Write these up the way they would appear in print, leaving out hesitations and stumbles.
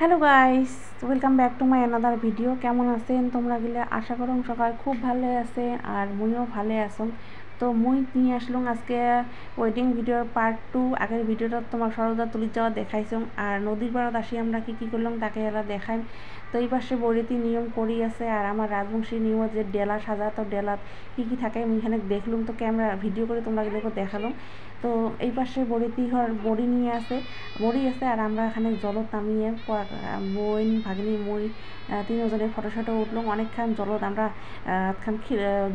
Hello guys, welcome back to my another video. কেমন আছেন তোমরা গেলে? আশা করুন সবাই খুব ভালো আছে আর মুইও ভালো আছো। তো মুই নিয়ে আসলাম আজকে ওয়েডিং ভিডিওর পার্ট 2। আগের ভিডিওটা তোমার সরোজা তুলি যাওয়া দেখাইছো, আর নদীর পাড়াত আসি আমরা কী করলাম তাকে এরা দেখাই। তো এই পাশে বরিতি নিয়ম করি আছে, আর আমার রাজবংশী নিয়ম যে ডেলা সাজা, তো ডেলাত কী থাকে আমি এখানে দেখলাম, তো ক্যামেরা ভিডিও করে তোমরা গেলে দেখালাম। তো এই পাশে বড়িতি ঘর বড়ি নিয়ে আছে, বড়ি আছে, আর আমরা এখানে জলত নামিয়ে বইন ভাগ্নি মই তিনজনের ফটো শটো উঠলাম। অনেকক্ষণ জলত আমরা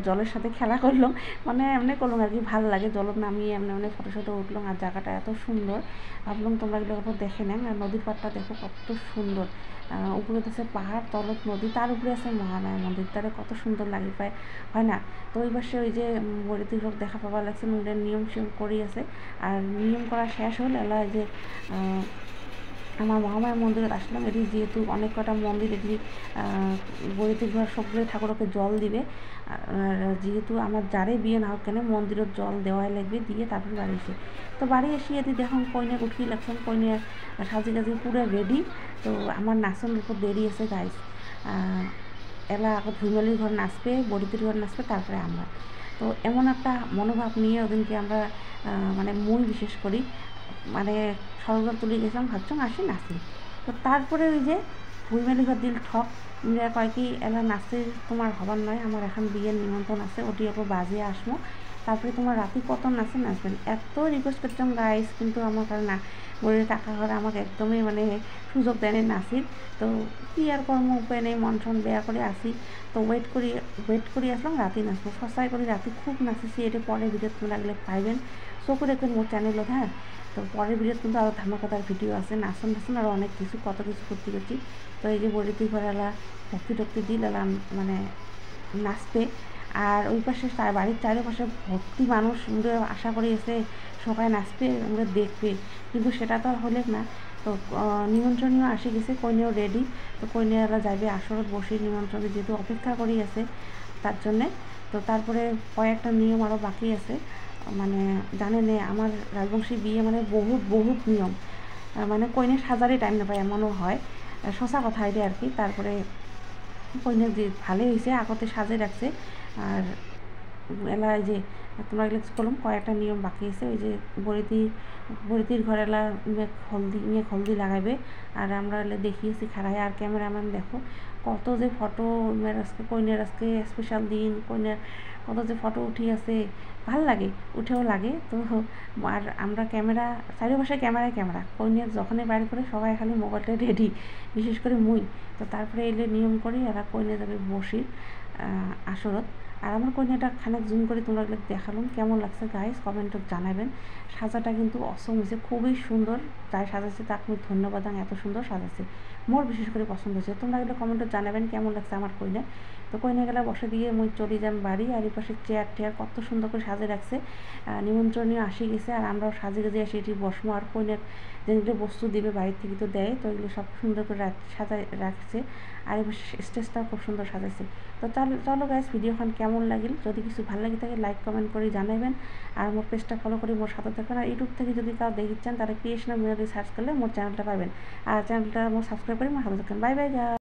জলের সাথে খেলা করলাম, মানে এমনি করলাম আর কি, ভালো লাগে জলত নামিয়ে এমনি অনেক ফটো শটো উঠলাম। আর জায়গাটা এত সুন্দর, ভাবলাম তোমরা এগুলো দেখে নেন। আর নদীর পাড়টা দেখো কত সুন্দর, উপরে আছে পাহাড়, তলত নদী, তার উপরে আছে মহামায়া মন্দির, তারা কত সুন্দর লাগে পায়, হয় না? তো ওই পাশে ওই যে বড়িতে লোক দেখা পাওয়া লাগছে, ওদের নিয়ম সিয়ম করি আছে। আর নিয়ম করা শেষ হলে এলা যে আমার মহামায়া মন্দিরে আসলাম। এটি যেহেতু অনেক কটা মন্দির, এটি বড়িতে ঘর সবগুলো ঠাকুরকে জল দিবে। আর যেহেতু আমার যারে বিয়ে না হোক কেন মন্দিরের জল দেওয়াই লাগবে, দিয়ে তারপরে বাড়ি এসে, তো বাড়ি এসে এটি দেখুন কইনে উঠিয়ে লাগছেন, কইনে সাজি কাজি পুরো রেডি। তো আমার নাচন উপর দেরি আছে গাইস, এলা এখন ফ্যামিলির ঘর নাচবে, বড়িতির ঘর নাচবে, তারপরে আমরা। তো এমন একটা মনোভাব নিয়ে ওদিনকে আমরা মানে মুই বিশেষ করি মানে সরকার তুলে গেছিলাম, ভাবছিলাম আসি নাচি। তো তারপরে ওই যে ফ্যামিলি ঘর দিল ঠক, কয় কি এলা নাচে তোমার হবার নয়, আমার এখন বিয়ের নিমন্ত্রণ আছে, ওটি ওপর বাজিয়ে আসবো, তারপরে তোমার রাতে কত নাচবেন। এত রিকোয়েস্ট করতাম গাইস, কিন্তু আমার কারণ না বলে টাকা করে আমাকে একদমই মানে সুযোগ দেয়নি নাচির। তো কি আর কর্ম, উপায় নেই, মন টন বেয়া করে আসি। তো ওয়েট করি আসলাম রাতে নাচবো, সস্তায় করে রাতে খুব নাচেছি। এটা পরের ভিডিও তোমরা লাগলে পাইবেন, চোখে দেখবেন মোট চ্যানেলত। হ্যাঁ, তো পরের ভিডিও কিন্তু আরও ধামাকাদার ভিডিও আছে, নাচন আরও অনেক কিছু কত কিছু করতে করছি। তো এই যে বড়িতে ঘর এলা ভক্তি টক্তি দিল এলাম মানে নাচতে। আর ওই পাশে বাড়ির চারিপাশে ভর্তি মানুষ, আমরা আশা করি এসে সবাই নাচবে, আমরা দেখবে, কিন্তু সেটা তো আর হলে না। তো নিমন্ত্রণীয় আসে গেছে, কইনেও রেডি। তো কইনেরা যাবে আসরত বসে, নিমন্ত্রণে যেহেতু অপেক্ষা করি আছে তার জন্যে। তো তারপরে কয়েকটা নিয়ম আরও বাকি আছে, মানে জানেন আমার রাজবংশী বিয়ে মানে বহুত নিয়ম, মানে কইনে সাজারই টাইম না পায় এমনও হয়, সঁচা কথা এটা আর কি। তারপরে কইনে যে ভালোই হয়েছে আগতে সাজে রাখছে। আর এলা এই যে তোমরা এগুলো করলাম, কয়েকটা নিয়ম বাকি আছে। ওই যে বড়িতির ঘর এলা হলদি লাগাইবে, আর আমরা এলে দেখিয়েছি খাড়ায়। আর ক্যামেরাম্যান দেখো কত যে ফটো, আজকে কইনের আজকে স্পেশাল দিন, কইনের কত যে ফটো উঠি আছে, ভাল লাগে, উঠেও লাগে। তো আর আমরা চারিপাশে ক্যামেরা কইনের যখনই বাইরে করে সবাই খালি মোবাইলটা রেডি, বিশেষ করে মুই। তো তারপরে এলে নিয়ম করি, এরা কইনে যাবে বসি আসরত। আর আমার কইনাটা খানিক জুম করে তোমরা দেখালাম, কেমন লাগছে গাইস কমেন্টে জানাবেন। সাজাটা কিন্তু অসম হয়েছে, খুবই সুন্দর, যাই সাজাচ্ছে তাকে আমি ধন্যবাদ, এত সুন্দর সাজাচ্ছে, মোর বিশেষ করে পছন্দ হয়েছে। তোমরা এগুলো কমেন্টে জানাবেন কেমন লাগছে আমার কইনা। তো কইনা গেলা বসে দিয়ে মুই চলে যাম বাড়ি। আর এই পাশে চেয়ার কত সুন্দর করে সাজে রাখছে, নিমন্ত্রণীয় আসি গেছে, আর আমরাও সাজে গেজে এসে এটি বসমো। আর কইনার যেগুলো বস্তু দিবে বাড়ির থেকে তো দেয়, তো এগুলো সব সুন্দর করে সাজায় রাখছে। আর এই স্টেজটাও খুব সুন্দর সাজাইছে। তো চলো গাইস, ভিডিওখান কেমন লাগিল, যদি কিছু ভালো লাগে থাকে লাইক কমেন্ট করে জানাবেন। আর মোর পেজটা ফলো করে মোর সাথে থাকবেন। আর ইউটিউব থেকে যদি কাউ দেখতে চান তারা ক্রিয়েশনাল মিরর সার্চ করলে মোর চ্যানেলটা পাবেন, আর চ্যানেলটা মোর সাবস্ক্রাইব করে মোর সাথে থাকবেন। Bye bye guys.